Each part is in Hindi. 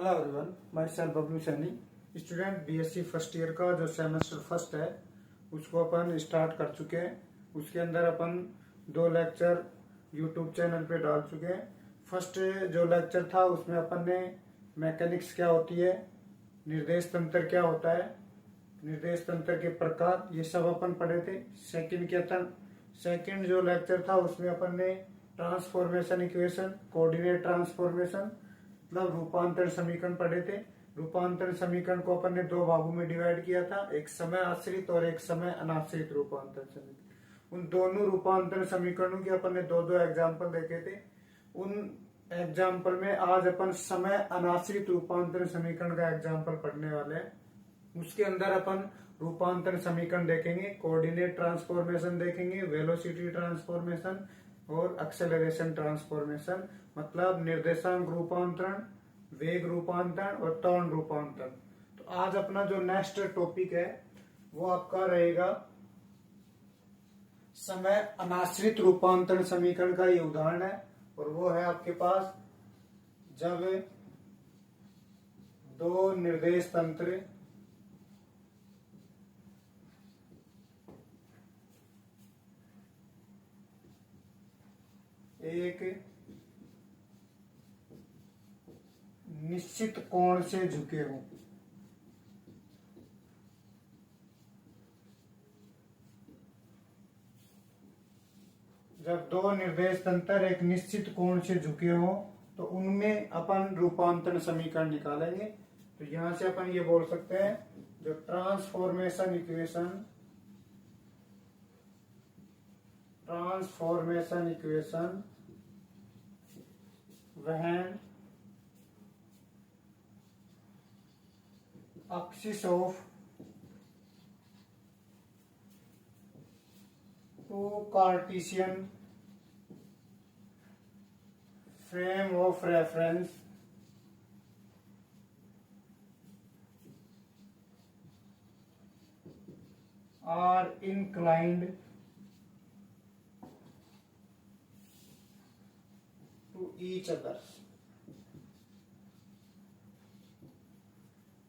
Hello everyone, my self Bablu Saini, student BSc first year का जो सेमेस्टर फर्स्ट है उसको अपन स्टार्ट कर चुके हैं। उसके अंदर अपन 2 लेक्चर यूट्यूब चैनल पे डाल चुके हैं। फर्स्ट जो लेक्चर था उसमें अपन ने मैकेनिक्स क्या होती है, निर्देश तंत्र क्या होता है, निर्देश तंत्र के प्रकार, ये सब अपन पढ़े थे। सेकंड जो लेक्चर था उसमें अपन ने ट्रांसफॉर्मेशन इक्वेशन, कोऑर्डिनेट ट्रांसफॉर्मेशन मतलब रूपांतरण समीकरण पढ़े थे। रूपांतरण समीकरण को अपन ने 2 भागों में डिवाइड किया था, एक समय आश्रित और एक समय अनाश्रित रूपांतरण समीकरण। उन दोनों रूपांतरण समीकरणों के अपन ने 2 एग्जाम्पल देखे थे। उन एग्जाम्पल में आज अपन समय अनाश्रित रूपांतरण समीकरण का एग्जाम्पल पढ़ने वाले हैं। उसके अंदर अपन रूपांतरण समीकरण देखेंगे, कोऑर्डिनेट ट्रांसफॉर्मेशन देखेंगे, वेलोसिटी ट्रांसफॉर्मेशन और एक्सेलरेशन ट्रांसफॉर्मेशन, मतलब निर्देशांक रूपांतरण, वेग रूपांतरण और त्वरण रूपांतरण। तो आज अपना जो नेक्स्ट टॉपिक है वो आपका रहेगा समय अनाश्रित रूपांतरण समीकरण का ये उदाहरण है, और वो है आपके पास जब 2 निर्देश तंत्र एक निश्चित कोण से झुके हों। जब 2 निर्देश तंत्र एक निश्चित कोण से झुके हों तो उनमें अपन रूपांतरण समीकरण निकालेंगे। तो यहां से अपन ये बोल सकते हैं जो transformation equation when axis of 2 Cartesian frame of reference are inclined to each other।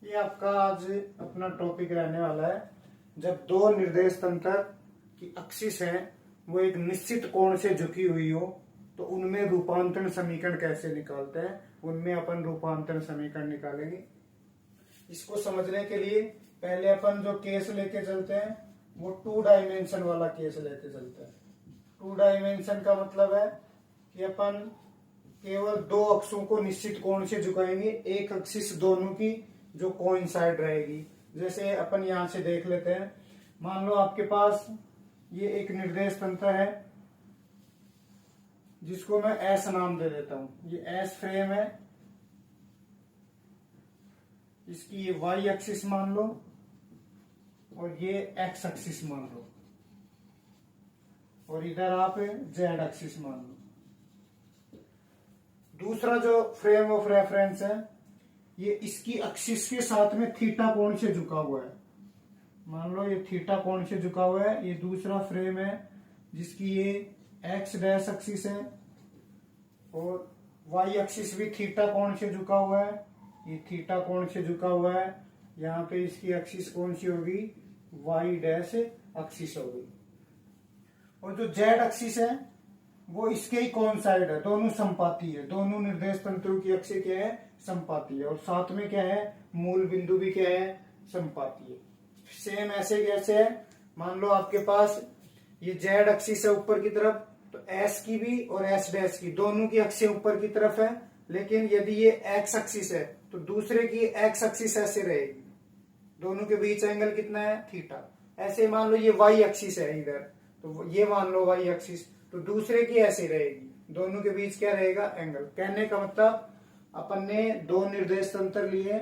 ये आपका आज अपना टॉपिक रहने वाला है। जब 2 निर्देश तंत्र की एक्सिस है वो एक निश्चित कोण से झुकी हुई हो तो उनमें रूपांतरण समीकरण कैसे निकालते हैं, उनमें अपन रूपांतरण समीकरण निकालेंगे। इसको समझने के लिए पहले अपन जो केस लेके चलते हैं वो 2 डायमेंशन वाला केस लेके चलते हैं। 2 डायमेंशन का मतलब है कि अपन केवल 2 अक्षों को निश्चित कोण से झुकाएंगे, एक एक्सिस दोनों की जो कोइंसाइड रहेगी। जैसे अपन यहां से देख लेते हैं, मान लो आपके पास ये एक निर्देश तंत्र है जिसको मैं एस नाम दे देता हूं। ये एस फ्रेम है, इसकी ये वाई एक्सिस मान लो और ये एक्स एक्सिस मान लो, और इधर आप जेड एक्सिस मान लो। दूसरा जो फ्रेम ऑफ रेफरेंस है ये इसकी एक्सिस के साथ में थीटा कोण से झुका हुआ है। मान लो ये थीटा कोण से झुका हुआ है। ये दूसरा फ्रेम है जिसकी ये एक्स डैश एक्सिस है और वाई एक्सिस भी थीटा कोण से झुका हुआ है। ये थीटा कोण से झुका हुआ है, यहाँ पे इसकी एक्सिस कौन सी होगी, वाई डैश एक्सिस होगी। और जो जेड एक्सिस है वो इसके ही कौन साइड है, दोनों संपाती है। दोनों निर्देश तंत्रों की अक्ष क्या है, संपाती है। और साथ में क्या है, मूल बिंदु भी क्या है, संपाती है। सेम ऐसे कैसे है, मान लो आपके पास ये जेड एक्सिस है ऊपर की तरफ, तो एस की भी और एस डैश की दोनों की अक्ष ऊपर की तरफ है। लेकिन यदि ये एक्स एक्सिस है तो दूसरे की एक्स एक्सिस ऐसे रहेगी, दोनों के बीच एंगल कितना है, थीटा। ऐसे मान लो ये वाई एक्सिस है इधर, तो ये मान लो वाई एक्सिस, तो दूसरे की ऐसी रहेगी, दोनों के बीच क्या रहेगा, एंगल। कहने का मतलब अपन ने 2 निर्देश तंत्र लिए,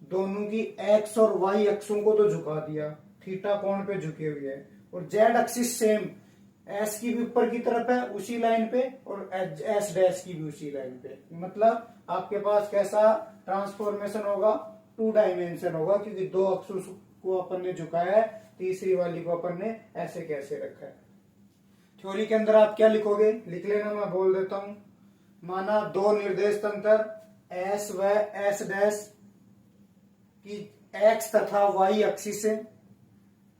दोनों की एक्स और वाई अक्षों को तो झुका दिया, थीटा कोण पे झुके हुए हैं। और जेड एक्सिस सेम, एस की भी ऊपर की तरफ है उसी लाइन पे और एस डैश की भी उसी लाइन पे। मतलब आपके पास कैसा ट्रांसफॉर्मेशन होगा, 2 डायमेंशन होगा, क्योंकि 2 अक्षों को अपन ने झुकाया है, तीसरी वाली को अपन ने ऐसे कैसे रखा है। थ्योरी के अंदर आप क्या लिखोगे, लिख लेना, मैं बोल देता हूं। माना 2 निर्देश तंत्र एस व एस डैश की एक्स तथा वाई एक्सिस से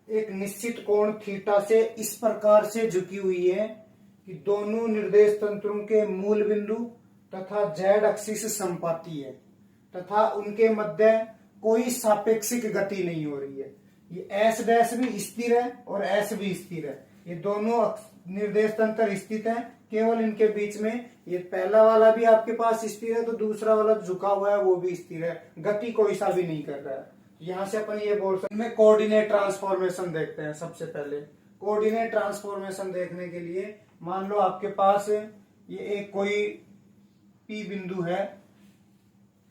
एक निश्चित कोण थीटा से इस प्रकार से झुकी हुई है कि दोनों निर्देश तंत्रों के मूल बिंदु तथा जेड एक्सिस संपाती है तथा उनके मध्य कोई सापेक्षिक गति नहीं हो रही है। ये एस डैश भी स्थिर है और एस भी स्थिर है, ये दोनों निर्देश तंत्र स्थित है, केवल इनके बीच में ये पहला वाला भी आपके पास स्थिर है तो दूसरा वाला झुका हुआ है वो भी स्थिर है, गति कोई सा भी नहीं कर रहा है। यहां से अपन ये बोल सकते हैं। कोऑर्डिनेट ट्रांसफॉर्मेशन देखते हैं। सबसे पहले कोऑर्डिनेट ट्रांसफॉर्मेशन देखने के लिए मान लो आपके पास ये एक कोई पी बिंदु है,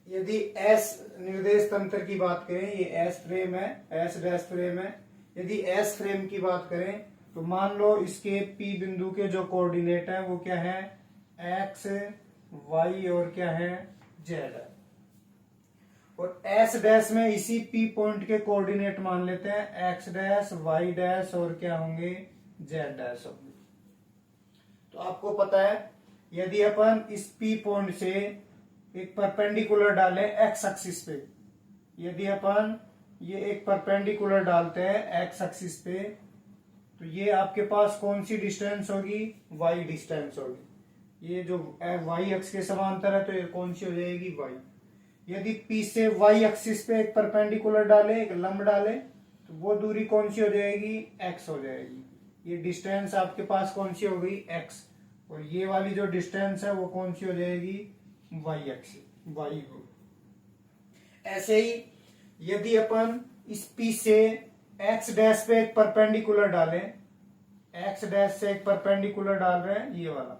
यदि एस निर्देश तंत्र की बात करें, ये एस फ्रेम है, एस डैश फ्रेम है, यदि एस फ्रेम की बात करें तो मान लो इसके पी बिंदु के जो कोऑर्डिनेट है वो क्या है, एक्स वाई और क्या है, जेड है। और एस डैश में इसी पी पॉइंट के कोऑर्डिनेट मान लेते हैं एक्स डैश वाई डैश और क्या होंगे, जेड डैश होंगे। तो आपको पता है यदि अपन इस पी पॉइंट से एक परपेंडिकुलर डालें एक्स एक्सिस पे, यदि अपन ये एक परपेंडिकुलर डालते हैं एक्स एक्सिस पे तो ये आपके पास कौन सी डिस्टेंस होगी, वाई डिस्टेंस होगी। ये जो वाई एक्स के समांतर है तो ये कौन सी हो जाएगी, वाई। यदि पी से वाई एक्सिस पे एक परपेंडिकुलर डाले, एक लंब डाले तो वो दूरी कौन सी हो जाएगी, एक्स हो जाएगी। ये डिस्टेंस आपके पास कौन सी हो गई, एक्स, और ये वाली जो डिस्टेंस है वो कौन सी हो जाएगी, वाई एक्स, वाई हो। ऐसे ही यदि अपन इस पी से एक्स डैश पे एक परपेंडिकुलर डालें, एक्स डैश से एक परपेंडिकुलर डाल रहे हैं ये वाला,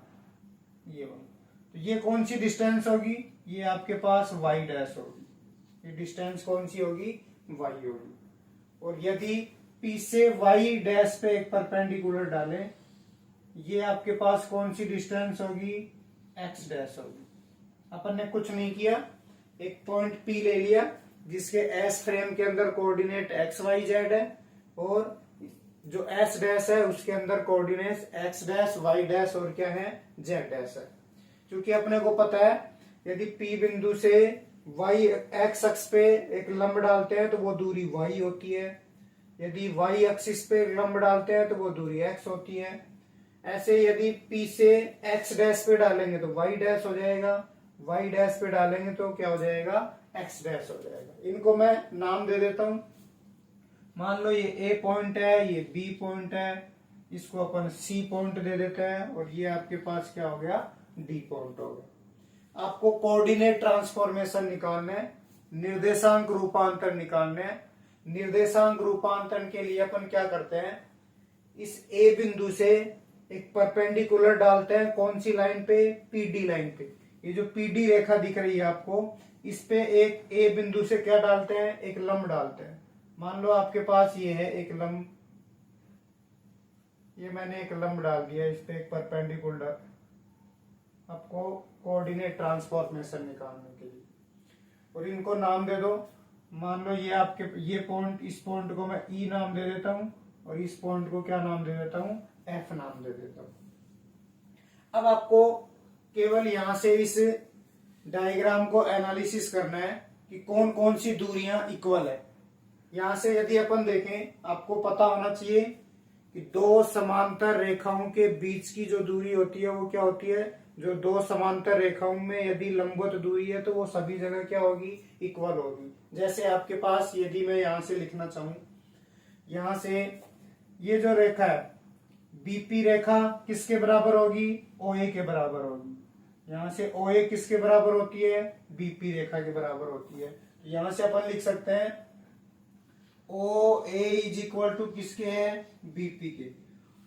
तो ये कौन सी डिस्टेंस होगी, ये आपके पास वाई डैश होगी। ये डिस्टेंस कौन सी होगी, वाई होगी। और यदि पी से वाई डैश पे एक परपेंडिकुलर डालें, ये आपके पास कौन सी डिस्टेंस होगी, एक्स डैश होगी। अपन ने कुछ नहीं किया, एक पॉइंट पी ले लिया जिसके एस फ्रेम के अंदर कोऑर्डिनेट एक्स वाई जेड है और जो एस डैश है उसके अंदर coordinate X dash Y dash और क्या है, जेड डैश है। क्योंकि अपने को पता है यदि पी बिंदु से वाई एक्स अक्ष पे एक लंब डालते हैं तो वो दूरी वाई होती है, यदि वाई एक्सिस पे लंब डालते हैं तो वो दूरी एक्स होती है। ऐसे यदि पी से एक्स डैश पे डालेंगे तो वाई डैश हो जाएगा, वाई डैश पे डालेंगे तो क्या हो जाएगा, एक्स डैश हो जाएगा। इनको मैं नाम दे देता हूं। मान लो ये ए पॉइंट है, ये बी पॉइंट है, इसको अपन सी पॉइंट दे देते हैं और ये आपके पास क्या हो गया, डी पॉइंट हो गया। आपको कोऑर्डिनेट ट्रांसफॉर्मेशन निकालना है, निर्देशांक रूपांतरण निकालना है। निर्देशांक रूपांतरण के लिए अपन क्या करते हैं, इस ए बिंदु से एक परपेंडिकुलर डालते हैं, कौन सी लाइन पे, पीडी लाइन पे। ये जो पीडी रेखा दिख रही है आपको, इस पे एक ए बिंदु से क्या डालते हैं, एक लंब डालते हैं। मान लो आपके पास ये है एक लंब, ये मैंने एक लंब डाल दिया, इस पे एक परपेंडिकुलर, आपको कोऑर्डिनेट ट्रांसफॉर्मेशन निकालने के लिए। और इनको नाम दे दो। मान लो ये आपके ये पॉइंट, इस पॉइंट को मैं ई नाम दे देता हूं और इस पॉइंट को क्या नाम दे देता हूं, एफ नाम दे देता हूं। अब आपको केवल यहां से इस डायग्राम को एनालिसिस करना है कि कौन कौन सी दूरियां इक्वल है। यहां से यदि अपन देखें, आपको पता होना चाहिए कि दो समांतर रेखाओं के बीच की जो दूरी होती है वो क्या होती है, जो दो समांतर रेखाओं में यदि लंबवत दूरी है तो वो सभी जगह क्या होगी, इक्वल होगी। जैसे आपके पास यदि मैं यहां से लिखना चाहूं, यहां से ये जो रेखा है बीपी रेखा किसके बराबर होगी, ओए के बराबर होगी। यहां से ओए किसके बराबर होती है, बीपी रेखा के बराबर होती है। तो यहां से अपन लिख सकते हैं ओ ए इज इक्वल टू किसके है, बीपी के,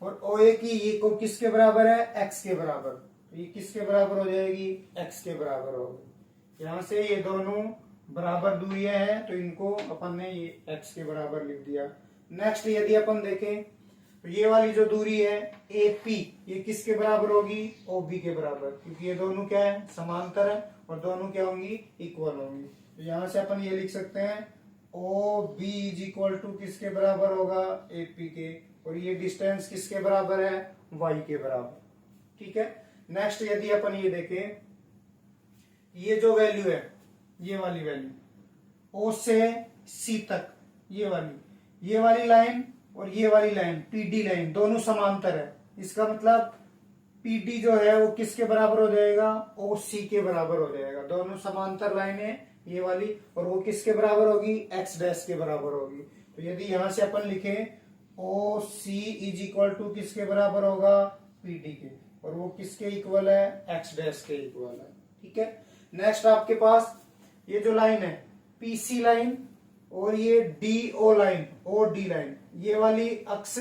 और ओ ए की ये को किसके बराबर है, एक्स के बराबर। तो ये किसके बराबर हो जाएगी, एक्स के बराबर होगी। यहां से ये दोनों बराबर दूरियां हैं तो इनको अपन ने ये एक्स के बराबर लिख दिया। नेक्स्ट यदि अपन देखें तो ये वाली जो दूरी है ए पी, ये किसके बराबर होगी, ओ बी के बराबर, क्योंकि ये दोनों क्या है, समांतर है और दोनों क्या होंगी, इक्वल होंगी। तो यहां से अपन ये लिख सकते हैं O B is equal to किसके बराबर होगा, ए पी के, और ये डिस्टेंस किसके बराबर है, वाई के बराबर। ठीक है। नेक्स्ट यदि अपन ये देखें, ये जो वैल्यू है, ये वाली वैल्यू ओ से सी तक, ये वाली लाइन और ये वाली लाइन पीडी लाइन दोनों समांतर है। इसका मतलब पीडी जो है वो किसके बराबर हो जाएगा, ओ सी के बराबर हो जाएगा। दोनों समांतर लाइनें ये वाली, और वो किसके बराबर होगी, एक्स डैश के बराबर होगी। तो यदि यहां से अपन लिखे ओ सी इज इक्वल टू किसके बराबर होगा, पीडी के, और वो किसके इक्वल है, एक्स डैश के इक्वल है। ठीक है। नेक्स्ट आपके पास ये जो लाइन है पीसी लाइन और ये D O line, O D line, ये वाली अक्ष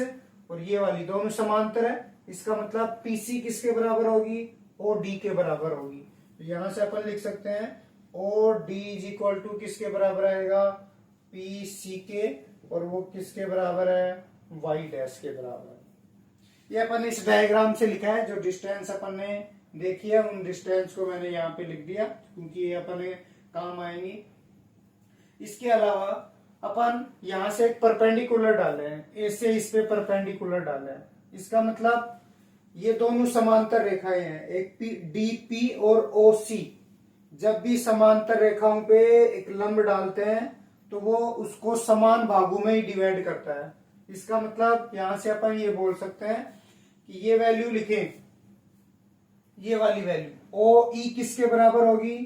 और ये वाली दोनों समांतर है। इसका मतलब पीसी किसके बराबर होगी, ओ डी के बराबर होगी। तो यहां से अपन लिख सकते हैं O D is equal to किसके बराबर आएगा, पी सी के, और वो किसके बराबर है, वाई डैश के बराबर। ये अपन इस डायग्राम से लिखा है, जो डिस्टेंस अपन ने देखी है उन डिस्टेंस को मैंने यहाँ पे लिख दिया क्योंकि ये अपन काम आएंगी। इसके अलावा अपन यहां से एक परपेंडिकुलर डाले हैं, ए से इस पे परपेंडिकुलर डाले हैं। इसका मतलब ये दोनों समांतर रेखाएं हैं, एक डी पी और ओ सी। जब भी समांतर रेखाओं पे एक लंब डालते हैं तो वो उसको समान भागों में ही डिवाइड करता है। इसका मतलब यहां से अपन ये बोल सकते हैं कि ये वैल्यू लिखें, ये वाली वैल्यू ओ ई किसके बराबर होगी,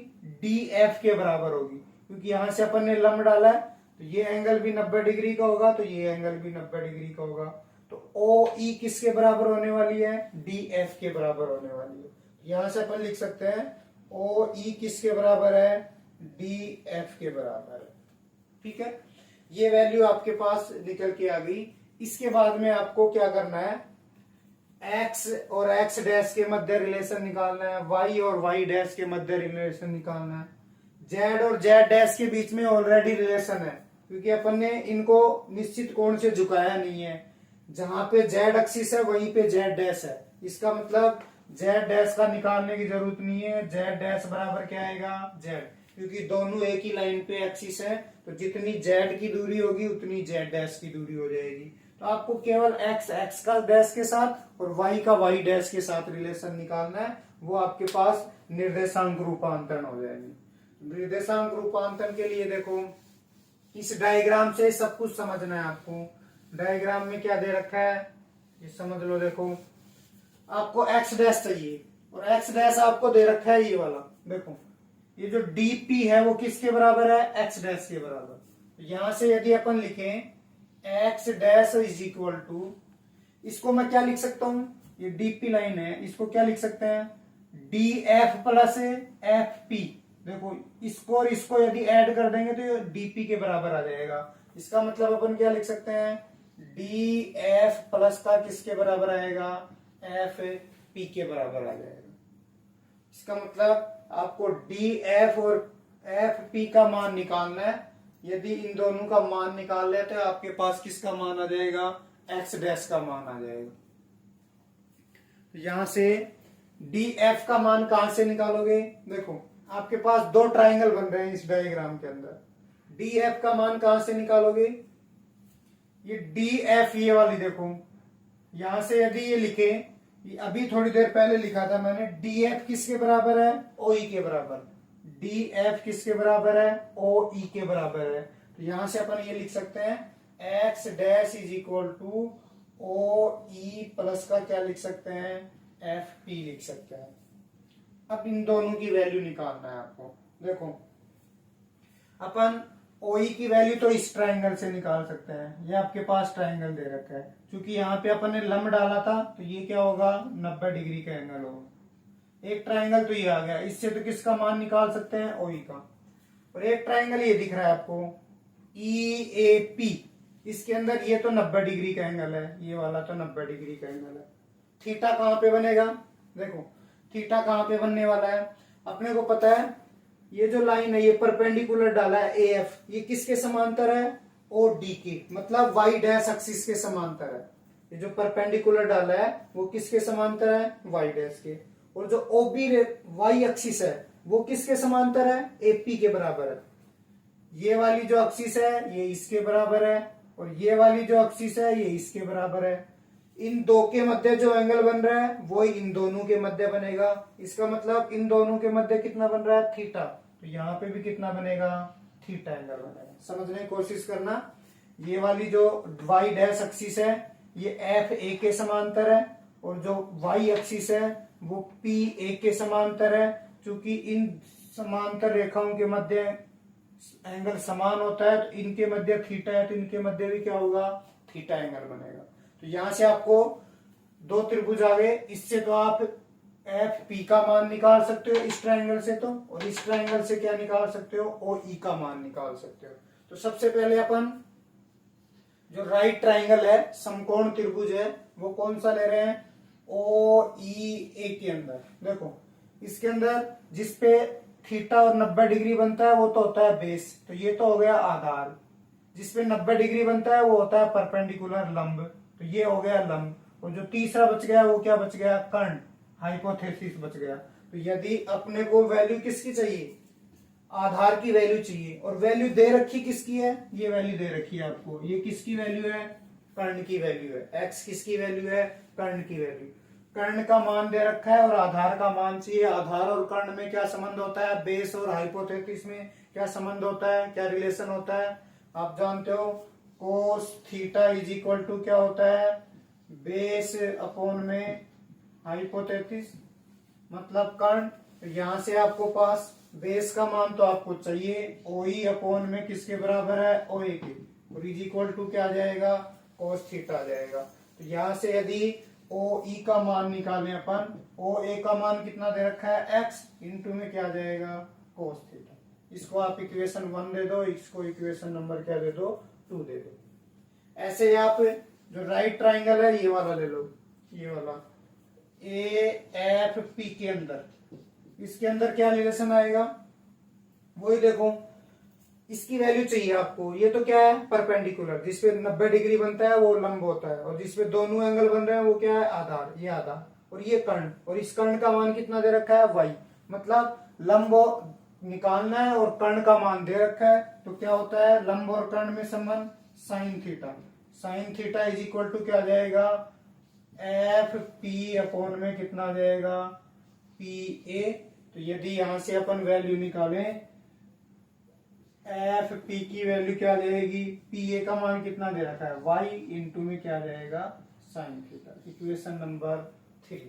डी एफ के बराबर होगी, क्योंकि यहां से अपन ने लंब डाला है तो ये एंगल भी 90 डिग्री का होगा, तो ये एंगल भी 90 डिग्री का होगा। तो ओ ई किसके बराबर होने वाली है, डी एफ के बराबर होने वाली है। यहां से अपन लिख सकते हैं ओ ई किसके बराबर है, डी एफ के बराबर है। ठीक है, ये वैल्यू आपके पास निकल के आ गई। इसके बाद में आपको क्या करना है, एक्स और एक्स डैश के मध्य रिलेशन निकालना है, वाई और वाई डैश के मध्य रिलेशन निकालना है, जेड और जेड डैश के बीच में ऑलरेडी रिलेशन है क्योंकि अपन ने इनको निश्चित कोण से झुकाया नहीं है। जहां पे जेड एक्सिस है वहीं पे जेड डैश है। इसका मतलब जेड डैश का निकालने की जरूरत नहीं है, जेड डैश बराबर क्या आएगा, जेड, क्योंकि दोनों एक ही लाइन पे एक्सिस है, तो जितनी जेड की दूरी होगी उतनी जेड डैश की दूरी हो जाएगी। तो आपको केवल एक्स एक्स का डैश के साथ और वाई का वाई डैश के साथ रिलेशन निकालना है, वो आपके पास निर्देशांक रूपांतरण हो जाएगी। निर्देशांक रूपांतरण के लिए देखो, इस डायग्राम से सब कुछ समझना है आपको। डायग्राम में क्या दे रखा है ये समझ लो। देखो, आपको एक्स डैश चाहिए और एक्स डैश आपको दे रखा है ये वाला। देखो, ये जो डीपी है वो किसके बराबर है, एक्स डैश के बराबर। यहां से यदि अपन लिखें X dash is equal to, इसको मैं क्या लिख सकता हूं, ये डीपी लाइन है, इसको क्या लिख सकते हैं, D F plus F P. देखो, इसको और इसको यदि ऐड कर देंगे तो ये डीपी के बराबर आ जाएगा। इसका मतलब अपन क्या लिख सकते हैं, डी एफ प्लस का किसके बराबर आएगा, एफ पी के बराबर आ जाएगा। इसका मतलब आपको डी एफ और एफ पी का मान निकालना है। यदि इन दोनों का मान निकाल लेते हैं आपके पास किसका मान आ जाएगा, एक्स डैश का मान आ जाएगा। यहां से डी एफ का मान कहां से निकालोगे, देखो आपके पास दो ट्राइंगल बन रहे हैं इस डायग्राम के अंदर। डी एफ का मान कहां से निकालोगे, ये डी एफ ये वाली देखो, यहां से यदि ये लिखे, अभी थोड़ी देर पहले लिखा था मैंने, डी एफ किसके बराबर है, ओ ई के बराबर। डी एफ किसके बराबर है, ओ ई के बराबर है। तो यहां से अपन ये लिख सकते हैं X dash is equal to O E plus का क्या लिख सकते हैं, एफ पी लिख सकते हैं। अब इन दोनों की वैल्यू निकालना है आपको। देखो, अपन ओई की वैल्यू तो इस ट्राइंगल से निकाल सकते हैं, ये आपके पास ट्राइंगल दे रखा है, क्योंकि यहाँ पे अपन ने लंब डाला था तो ये क्या होगा, 90 डिग्री का एंगल होगा। एक ट्राइंगल तो ये आ गया, इससे तो किसका मान निकाल सकते हैं, ओई का। और एक ट्राइंगल ये दिख रहा है आपको, ई ए पी, इसके अंदर ये तो 90 डिग्री का एंगल है, ये वाला तो 90 डिग्री का एंगल है। थीटा कहां पे बनेगा, देखो थीटा कहां पे बनने वाला है, अपने को पता है ये जो लाइन है ये परपेंडिकुलर डाला है ए एफ, ये किसके समांतर है, ओ डी के, मतलब वाई डैश एक्सिस के समांतर है। ये जो परपेंडिकुलर डाला है वो किसके समांतर है, वाई डैश के। और जो ओ बी वाई एक्सिस है वो किसके समांतर है, ए पी के बराबर है। ये वाली जो एक्सिस है ये इसके बराबर है और ये वाली जो एक्सिस है ये इसके बराबर है। इन दो के मध्य जो एंगल बन रहा है वो इन दोनों के मध्य बनेगा। इसका मतलब इन दोनों के मध्य कितना बन रहा है, थीटा। तो यहाँ पे भी कितना बनेगा, थीटा एंगल बनेगा। समझने की कोशिश करना। ये वाली जो वाई डैश एक्सिस है ये एफ ए के समांतर है, और जो वाई एक्सिस है वो पी ए के समांतर है। क्योंकि इन समांतर रेखाओं के मध्य एंगल समान होता है, तो इनके मध्य थीटा है, तो इनके मध्य भी क्या होगा, थीटा एंगल बनेगा। तो यहां से आपको दो त्रिभुज आ गए। इससे तो आप एफ पी का मान निकाल सकते हो इस ट्रायंगल से, तो और इस ट्रायंगल से क्या निकाल सकते हो, ओ ई का मान निकाल सकते हो। तो सबसे पहले अपन जो राइट ट्रायंगल है, समकोण त्रिभुज है, वो कौन सा ले रहे हैं, ओ ई ए के अंदर। देखो इसके अंदर जिसपे थीटा और 90 डिग्री बनता है वो तो होता है बेस, तो ये तो हो गया आधार। जिसपे 90 डिग्री बनता है वो होता है परपेंडिकुलर लंब, तो ये हो गया लंब। और जो तीसरा बच गया वो क्या बच गया, कर्ण, हाइपोथेसिस बच गया। तो यदि अपने को वैल्यू किसकी चाहिए, आधार की वैल्यू चाहिए, और वैल्यू दे रखी किसकी है, ये वैल्यू दे रखी है आपको, ये किसकी वैल्यू है, कर्ण की वैल्यू है। एक्स किसकी वैल्यू है, कर्ण की वैल्यू। कर्ण का मान दे रखा है और आधार का मान चाहिए। आधार और कर्ण में क्या संबंध होता है, बेस और हाइपोथेसिस में क्या संबंध होता है, क्या रिलेशन होता है, आप जानते हो। Cos theta is equal to क्या होता है, बेस अपॉन में हाइपोथेसिस, मतलब कर्ण। तो यहां से आपको पास बेस का मान तो आपको चाहिए, ओ ई अपॉन में किसके बराबर है, ओ ए के, और इज इक्वल टू क्या आ जाएगा, कोस थीटा आ जाएगा। तो यहां से यदि ओ ई का मान निकालें अपन, ओ ए का मान कितना दे रखा है, एक्स, इंटू में क्या आ जाएगा, कोस थीटा। इसको आप इक्वेशन 1 दे दो, इसको इक्वेशन नंबर क्या दे दो, 2 दे दो। ऐसे ही आप जो राइट ट्राइंगल है ये वाला ले लो, ये वाला ए एफ पी के अंदर, इसके अंदर क्या रिलेशन आएगा, वही देखो। इसकी वैल्यू चाहिए आपको, ये तो क्या है, परपेंडिकुलर, जिसपे 90 डिग्री बनता है वो लंब होता है, और जिसपे दोनों एंगल बन रहे हैं वो क्या है, आधार, ये आधार, और ये कर्ण, और इस कर्ण का मान कितना दे रखा है, वाई। मतलब लंब निकालना है और कर्ण का मान दे रखा है, तो क्या होता है, लंब और कर्ण में संबंध sine theta. Sine theta is equal to क्या आ जाएगा, एफ पी अपॉन में कितना आ जाएगा, पी ए। तो यदि यहां से अपन वैल्यू निकालें, एफ पी की वैल्यू क्या आ जाएगी, पी ए का मान कितना दे रखा है, वाई, इंटू में क्या आ जाएगा, साइन थीटा। Equation number 3।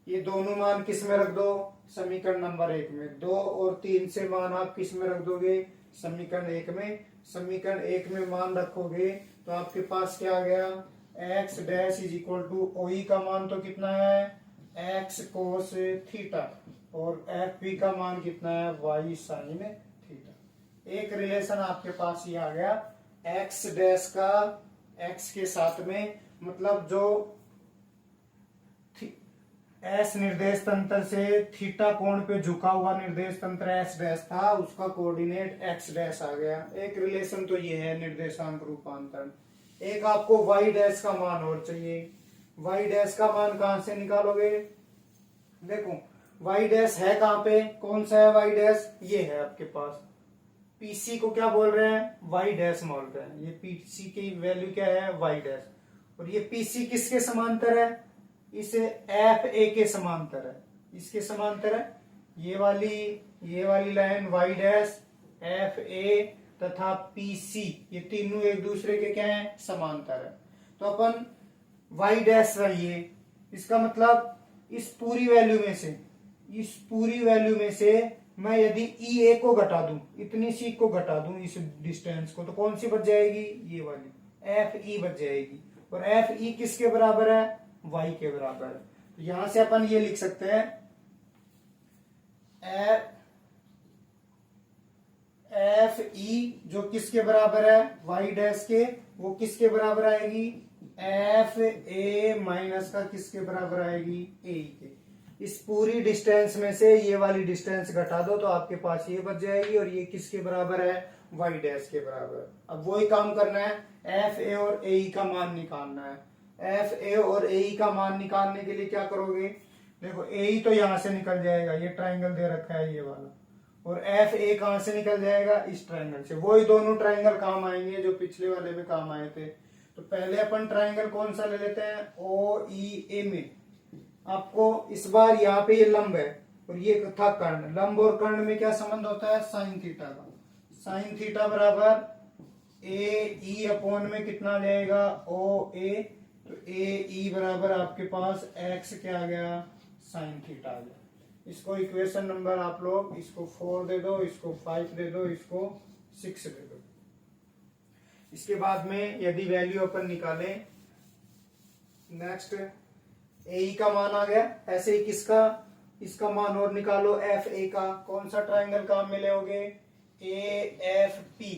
ये दोनों मान किस में रख दो, समीकरण नंबर 1 में। 2 और 3 से मान आप किस में रख दोगे, समीकरण 1 में। समीकरण 1 में मान रखोगे तो आपके पास क्या आ गया, x dash is equal to O E का मान तो कितना है, एक्स कोस थीटा, और एफ पी का मान कितना है, वाई साइन थीटा। एक रिलेशन आपके पास ये आ गया, एक्स डैश का एक्स के साथ में, मतलब जो एस निर्देश तंत्र से थीटा कोण पे झुका हुआ निर्देश तंत्र एस डैश था, उसका कोऑर्डिनेट एक्स डैश आ गया। एक रिलेशन तो ये है निर्देशांक रूपांतरण। एक आपको वाई डैश का मान और चाहिए। वाई डैश का मान कहां से निकालोगे, देखो वाई डैश है कहां पे, कौन सा है वाई डैश, ये है आपके पास। पीसी को क्या बोल रहे हैं, वाई डैश बोल रहे हैं। ये पीसी की वैल्यू क्या है, वाई डैश, और ये पीसी किसके समांतर है, इसे एफ ए के समांतर है, इसके समांतर है। ये वाली line Y dash, F A तथा पीसी, ये तीनों एक दूसरे के क्या है, समांतर है। तो अपन वाई डैश रहिए, इसका मतलब इस पूरी वैल्यू में से मैं यदि ई ए को घटा दूं, इतनी सी को घटा दूं इस डिस्टेंस को, तो कौन सी बच जाएगी, ये वाली एफ ई बच जाएगी। और एफ ई किसके बराबर है, वाई के बराबर है। तो यहां से अपन ये लिख सकते हैं, एफ ई जो किसके बराबर है, वाई डैश के, वो किसके बराबर आएगी, एफ ए माइनस का किसके बराबर आएगी, ए के। इस पूरी डिस्टेंस में से ये वाली डिस्टेंस घटा दो तो आपके पास ये बच जाएगी, और ये किसके बराबर है, वाई डैश के बराबर। अब वही काम करना है, एफ ए और ए का मान निकालना है। एफ ए और ए का मान निकालने के लिए क्या करोगे, देखो ए तो यहां से निकल जाएगा, ये ट्राइंगल दे रखा है ये वाला, और एफ ए कहां से निकल जाएगा, इस ट्राइंगल से। वही दोनों ट्राइंगल काम आएंगे जो पिछले वाले में काम आए थे। तो पहले अपन ट्राइंगल कौन सा ले लेते हैं, ओ ई ए में आपको इस बार यहाँ पे ये लंब है और ये था कर्ण। लंब और कर्ण में क्या संबंध होता है, साइन थीटा का। साइन थीटा बराबर ए ई अपॉन में कितना आ जाएगा, ओ ए। तो ए ई बराबर आपके पास एक्स क्या आ गया, साइन थीटा आ गया। इसको इक्वेशन नंबर आप लोग इसको 4 दे दो, इसको 5 दे दो, इसको 6 दे दो। इसके बाद में यदि वैल्यू अपन निकालें, नेक्स्ट ए का मान आ गया। ऐसे ही किसका, इसका मान और निकालो, एफ ए का। कौन सा ट्राइंगल काम में लोगे, ए एफ पी।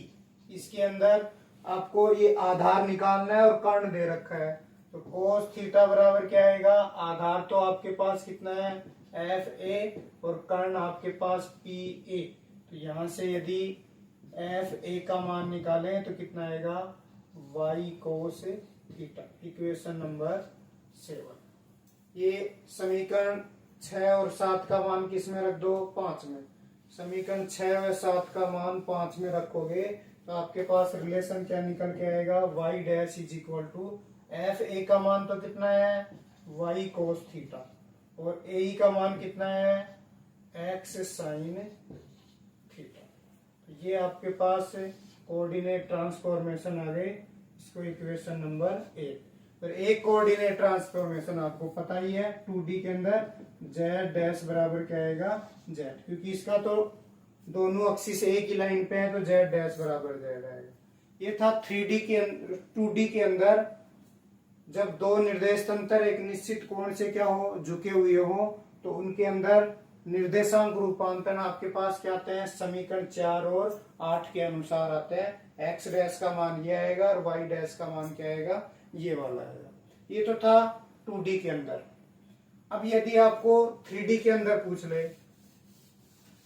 इसके अंदर आपको ये आधार निकालना है और कर्ण दे रखा है। तो कोस थीटा बराबर क्या आएगा, आधार तो आपके पास कितना है, एफ ए, और कर्ण आपके पास पी ए। तो यहां से यदि एफ ए का मान निकालें तो कितना आएगा, Y cos theta. Equation number 7। ये समीकरण 6 और 7 का मान किस में रख दो, 5 में। समीकरण 6 और 7 का मान 5 में रखोगे तो आपके पास रिलेशन क्या निकल के आएगा, Y dash is equal to F A का मान तो कितना है, वाई कोस थीटा, और ए का मान कितना है, एक्स साइन थीटा। तो ये आपके पास कोऑर्डिनेट ट्रांसफॉर्मेशन आ गई। इसको इक्वेशन नंबर 1। फिर एक कोऑर्डिनेट ट्रांसफॉर्मेशन आपको पता ही है, 2D के अंदर जेड डैश बराबर क्या आएगा, जेड, क्योंकि इसका तो दोनों एक्सिस एक ही लाइन पे है तो जेड डैश बराबर जेड आएगा। ये था 2D के अंदर जब दो निर्देश तंत्र एक निश्चित कोण से क्या हो, झुके हुए हो, तो उनके अंदर निर्देशांक रूपांतरण आपके पास क्या आते हैं, समीकरण 4 और 8 के अनुसार आते हैं। एक्स डैश का मान ये आएगा और वाई डैश का मान क्या आएगा, ये वाला आएगा। ये तो था 2D के अंदर। अब यदि आपको 3D के अंदर पूछ ले,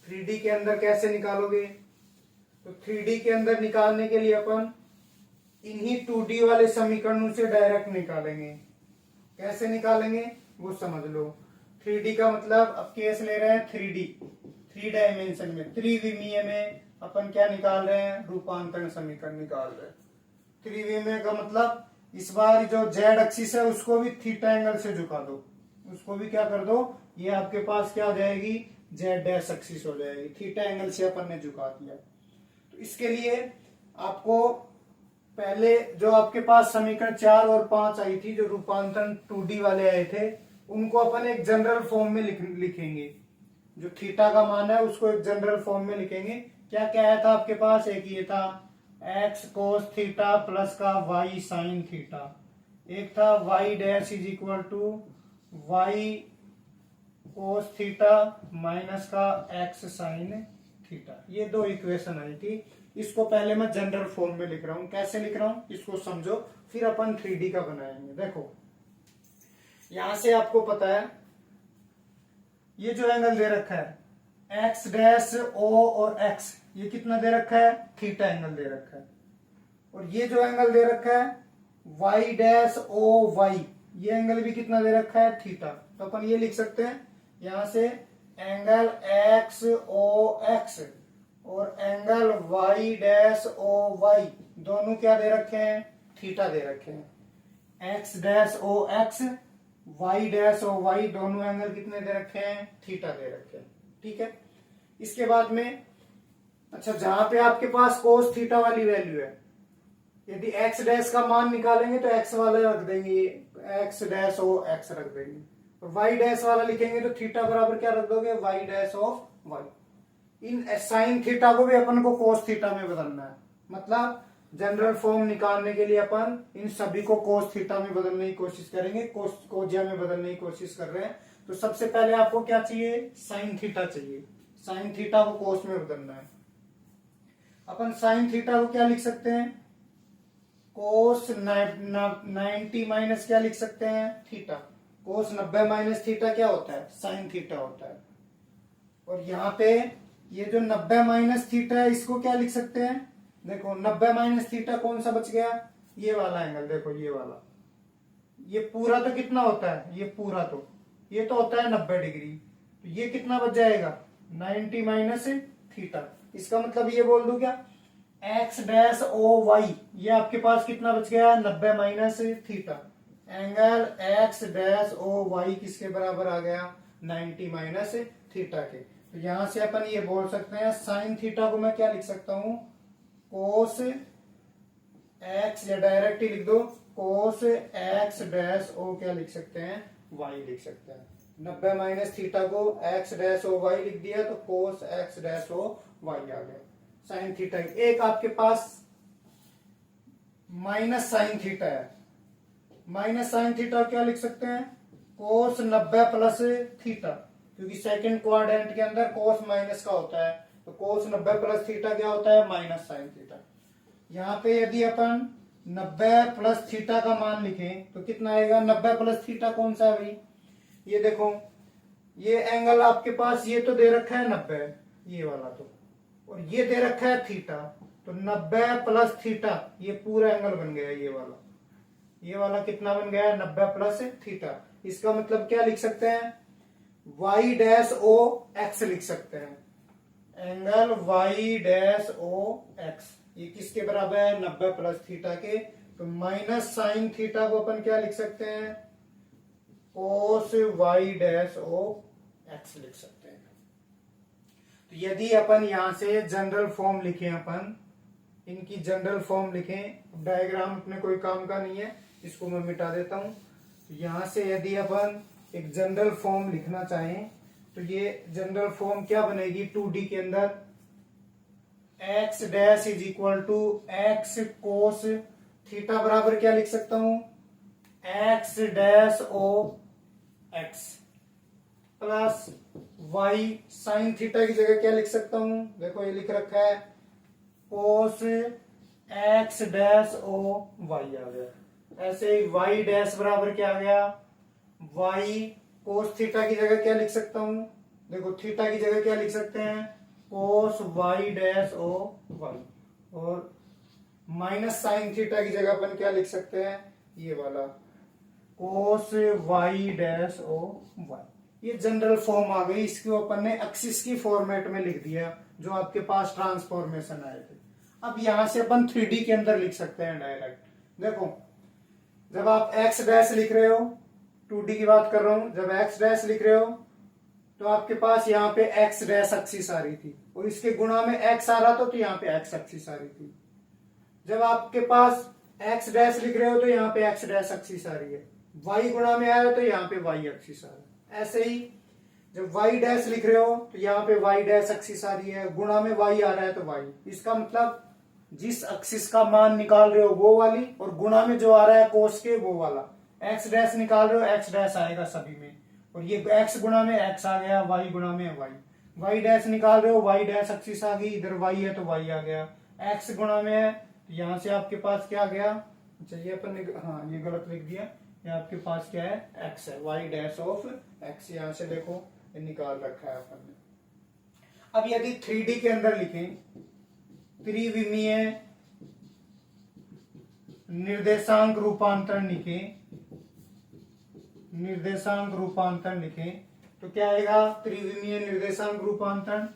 3D के अंदर कैसे निकालोगे, तो 3D के अंदर निकालने के लिए अपन इन्हीं 2D वाले समीकरणों से डायरेक्ट निकालेंगे। कैसे निकालेंगे वो समझ लो। 3D का मतलब अब केस ले रहे हैं 3D, 3 डायमेंशन में, त्रिविमीय में अपन क्या निकाल रहे हैं, रूपांतरण समीकरण निकाल रहे हैं। त्रिविमीय का मतलब इस बार जो जेड एक्सिस है उसको भी थीटा एंगल से झुका दो, उसको भी क्या कर दो, ये आपके पास क्या हो जाएगी, जेड डैश एक्सिस हो जाएगी, थीटा एंगल से अपन ने झुका दिया। तो इसके लिए आपको पहले जो आपके पास समीकरण 4 और 5 आई थी, जो रूपांतरण 2D वाले आए थे, उनको अपन एक जनरल फॉर्म में लिखेंगे। जो थीटा का मान है उसको एक जनरल फॉर्म में लिखेंगे। क्या क्या आया था आपके पास, एक ये था एक्स कोस थीटा प्लस का वाई साइन थीटा, एक था Y dash is equal to Y cos theta minus का एक्स साइन थीटा। ये दो इक्वेशन आई थी। इसको पहले मैं जनरल फॉर्म में लिख रहा हूं। कैसे लिख रहा हूं इसको समझो, फिर अपन 3D का बनाएंगे। देखो यहां से आपको पता है ये जो एंगल दे रखा है एक्स डैश ओ और एक्स, ये कितना दे रखा है, थीटा एंगल दे रखा है। और ये जो एंगल दे रखा है वाई डैश ओ वाई, ये एंगल भी कितना दे रखा है, थीटा। तो अपन ये लिख सकते हैं यहां से एंगल एक्स ओ एक्स और angle Y dash O Y दोनों क्या दे रखे हैं, थीटा दे रखे हैं। X dash O X, Y dash O Y दोनों एंगल कितने दे रखे हैं, थीटा दे रखे हैं। ठीक है। इसके बाद में अच्छा, जहां पे आपके पास कोस थीटा वाली वैल्यू है, यदि एक्स डैश का मान निकालेंगे तो एक्स वाला रख देंगे, एक्स डैश ओ एक्स रख देंगे, और वाई डैश वाला लिखेंगे तो थीटा बराबर क्या रख दोगे, वाई डैश ऑफ वाई। इन साइन थीटा को भी अपन को कोस थीटा में बदलना है। मतलब जनरल फॉर्म निकालने के लिए अपन इन सभी को कोस थीटा में बदलने की कोशिश करेंगे, कोजिया में बदलने की कोशिश कर रहे हैं। तो सबसे पहले आपको क्या चाहिए, साइन थीटा चाहिए। साइन थीटा को कोस में बदलना है। अपन साइन थीटा को क्या लिख सकते हैं, कोस 90 माइनस क्या लिख सकते हैं, थीटा। कोस 90 माइनस थीटा क्या होता है, साइन थीटा होता है। और यहाँ पे ये जो 90 माइनस थीटा है इसको क्या लिख सकते हैं, देखो 90 माइनस थीटा कौन सा बच गया, ये वाला एंगल, देखो ये वाला, ये पूरा तो कितना होता है, ये पूरा तो ये तो होता है 90 डिग्री, तो ये कितना बच जाएगा 90 माइनस थीटा। इसका मतलब ये बोल दूं क्या, एक्स डैश ओ वाई, ये आपके पास कितना बच गया 90 minus theta. Angle X dash O Y किसके बराबर आ गया 90 माइनस थीटा के। तो यहां से अपन ये बोल सकते हैं साइन थीटा को मैं क्या लिख सकता हूं कोस एक्स, या डायरेक्ट ही लिख दो कोस एक्स डैश ओ क्या लिख सकते हैं वाई लिख सकते हैं। 90 माइनस थीटा को एक्स डैश ओ वाई लिख दिया तो cos x dash O Y आ गया साइन थीटा। एक आपके पास माइनस साइन थीटा है, माइनस साइन थीटा क्या लिख सकते हैं कोस 90 प्लस थीटा, क्योंकि सेकंड क्वाड्रेंट के अंदर कोस माइनस का होता है, तो कोस 90 प्लस थीटा क्या होता है माइनस साइन थीटा। यहाँ पे यदि अपन 90 प्लस थीटा का मान लिखें तो कितना आएगा 90 प्लस थीटा कौन सा है भाई, ये देखो ये एंगल आपके पास ये तो दे रखा है 90 ये वाला, तो और ये दे रखा है थीटा, तो 90 प्लस थीटा ये पूरा एंगल बन गया ये वाला कितना बन गया 90 प्लस थीटा। इसका मतलब क्या लिख सकते हैं y डैश ओ एक्स लिख सकते हैं। Angle y dash O X ये किसके बराबर है 90 प्लस थीटा के, तो माइनस साइन थीटा को अपन क्या लिख सकते हैं कोस y डैश ओ एक्स लिख सकते हैं। तो यदि अपन यहां से जनरल फॉर्म लिखें, अपन इनकी जनरल फॉर्म लिखें, डायग्राम अपने कोई काम का नहीं है, इसको मैं मिटा देता हूं। तो यहां से यदि अपन एक जनरल फॉर्म लिखना चाहें तो ये जनरल फॉर्म क्या बनेगी 2D के अंदर x dash is equal to X cos theta बराबर क्या लिख सकता हूं x dash O X plus y sine theta की जगह क्या लिख सकता हूं, देखो ये लिख रखा है cos x dash O Y आ गया। ऐसे ही y डैश बराबर क्या आ गया y कोस थीटा की जगह क्या लिख सकता हूं, देखो थीटा की जगह क्या लिख सकते हैं कोस y डैश ओ वाई, और माइनस साइन थीटा की जगह अपन क्या लिख सकते हैं ये वाला कोस y डैश ओ वाई। ये जनरल फॉर्म आ गई, इसको अपन ने एक्सिस की फॉर्मेट में लिख दिया जो आपके पास ट्रांसफॉर्मेशन आए थे। अब यहां से अपन 3D के अंदर लिख सकते हैं डायरेक्ट। देखो जब आप x डैश लिख रहे हो 2D की बात कर रहा हूं, जब x डैश लिख रहे हो तो आपके पास यहाँ पे x डैश एक्सिस आ रही थी और इसके गुणा में x आ रहा था तो यहाँ पे x एक्सिस आ रही थी। जब आपके पास x डैश लिख रहे हो तो यहाँ पे x डैश एक्सिस आ रही है, y गुणा में आया तो यहाँ पे y एक्सिस आ रहा है। ऐसे ही जब y डैश लिख रहे हो तो यहाँ पे y डैश एक्सिस आ रही है, गुणा में y आ रहा है तो y। इसका मतलब जिस एक्सिस का मान निकाल रहे हो वो वाली, और गुणा में जो आ रहा है कोस के वो वाला। x डैश निकाल रहे हो x डैश आएगा सभी में, और ये x गुणा में x आ गया, y गुणा में y डैश निकाल रहे हो y डैश एक्सिस आ गई, इधर y है तो y आ गया। x गुणा में है तो यहाँ से आपके पास क्या आ गया, अच्छा ये अपन ने हाँ ये गलत लिख दिया, ये आपके पास क्या है x है, y डैश ऑफ x यहाँ से देखो ये निकाल रखा है अपन ने। अब यदि 3D के अंदर लिखें, त्रिविमीय निर्देशांक रूपांतरण लिखें, निर्देशांक रूपांतरण लिखें तो क्या आएगा त्रिविमीय निर्देशांक रूपांतरण।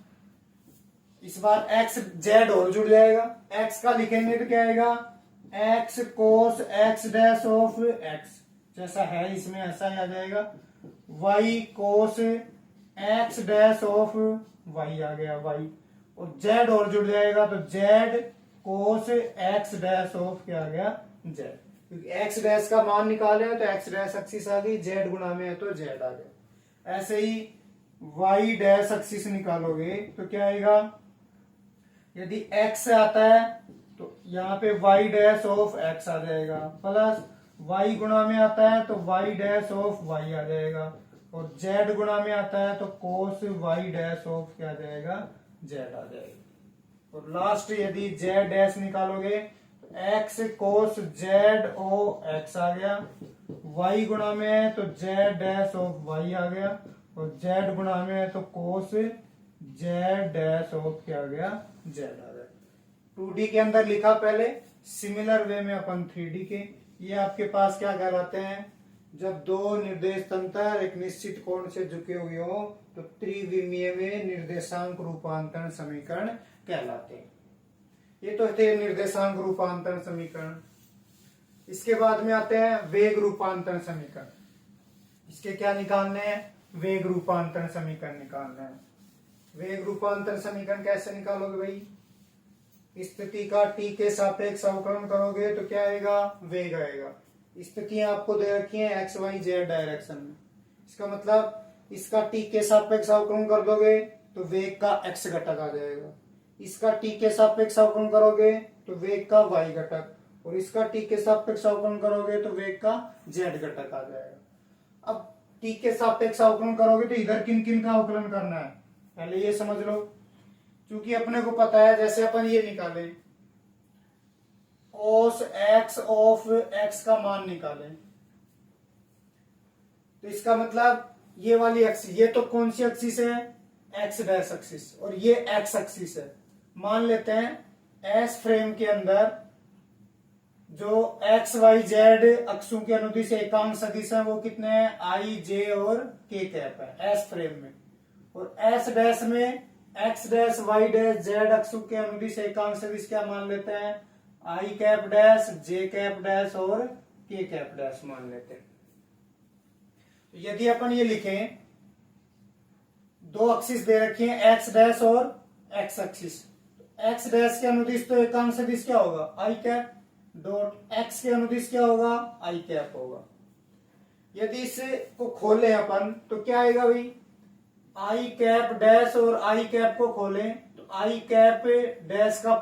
इस बार x z और जुड़ जाएगा, x का लिखेंगे तो क्या आएगा x cos x dash of x, जैसा है इसमें ऐसा ही आ जाएगा, y cos x dash of y आ गया y, और z और जुड़ जाएगा तो z cos x dash of क्या आ गया z, क्योंकि x डैश का मान निकाले तो x डैश एक्सिस आ गई, z गुणा में है तो z आ गया। ऐसे ही y डैश एक्सिस निकालोगे तो क्या आएगा, यदि x आता है तो यहाँ पे y डैश ऑफ x आ जाएगा, प्लस y गुणा में आता है तो y डैश ऑफ y आ जाएगा, और z गुणा में आता है तो कोस y डैश ऑफ क्या आ जाएगा z आ जाएगा। और लास्ट यदि z डैश निकालोगे तो x कोस z ओ x आ गया, y गुणा में है तो z डैश ऑफ y आ गया, और z गुणा में है तो कोस z डैश ऑफ क्या आ गया z आ गया। 2D के अंदर लिखा पहले, सिमिलर वे में अपन 3D के, ये आपके पास क्या कहलाते हैं, जब दो निर्देश तंत्र एक निश्चित कोण से झुके हुए हो तो त्रिविमीय में निर्देशांक रूपांतरण समीकरण कहलाते हैं। ये तो थे निर्देशांक रूपांतरण समीकरण। इसके बाद में आते हैं वेग रूपांतरण समीकरण। इसके क्या निकालने हैं? वेग रूपांतरण समीकरण निकालने हैं। वेग रूपांतरण समीकरण कैसे निकालोगे भाई? स्थिति का t के सापेक्ष अवकलन करोगे तो क्या आएगा? वेग आएगा। स्थितियां आपको दे रखी हैं एक्स वाई जेड डायरेक्शन में। इसका मतलब इसका t के सापेक्ष अवकलन कर दोगे तो वेग का x घटक आ जाएगा। इसका t के सापेक्ष अवकलन करोगे तो वेग का y घटक, और इसका t के सापेक्ष अवकलन करोगे तो वेग का z घटक आ जाएगा। अब t के सापेक्ष अवकलन करोगे तो इधर किन किन का अवकलन करना है पहले ये समझ लो। क्योंकि अपने को पता है, जैसे अपन ये निकाले cos x ऑफ x का मान निकाले, तो इसका मतलब ये वाली एक्सिस, ये तो कौन सी एक्सिस है? एक्स डैश एक्सिस, और ये एक्स एक्सिस है। मान लेते हैं एस फ्रेम के अंदर जो एक्स वाई जेड अक्षों के अनुदिश एकांक सदिश है वो कितने हैं? आई जे और के कैप है एस फ्रेम में। और एस डैश में X dash Y dash Z अक्षों के अनुदिश एकांक सदिश क्या मान लेते हैं? I cap dash, J cap dash और के कैप डैश मान लेते हैं। तो यदि अपन ये लिखें, दो एक्सिस दे रखी हैं एक्स डैश और एक्स एक्सिस, एक्स डैश के अनुदिश तो एकांक सदिश क्या होगा? आई कैप, डॉट एक्स के अनुदिश क्या होगा? आई कैप होगा। यदि इसे को खोलें अपन तो क्या आएगा भाई? आई कैप डैश और आई कैप को खोलें तो आई कैप डैश का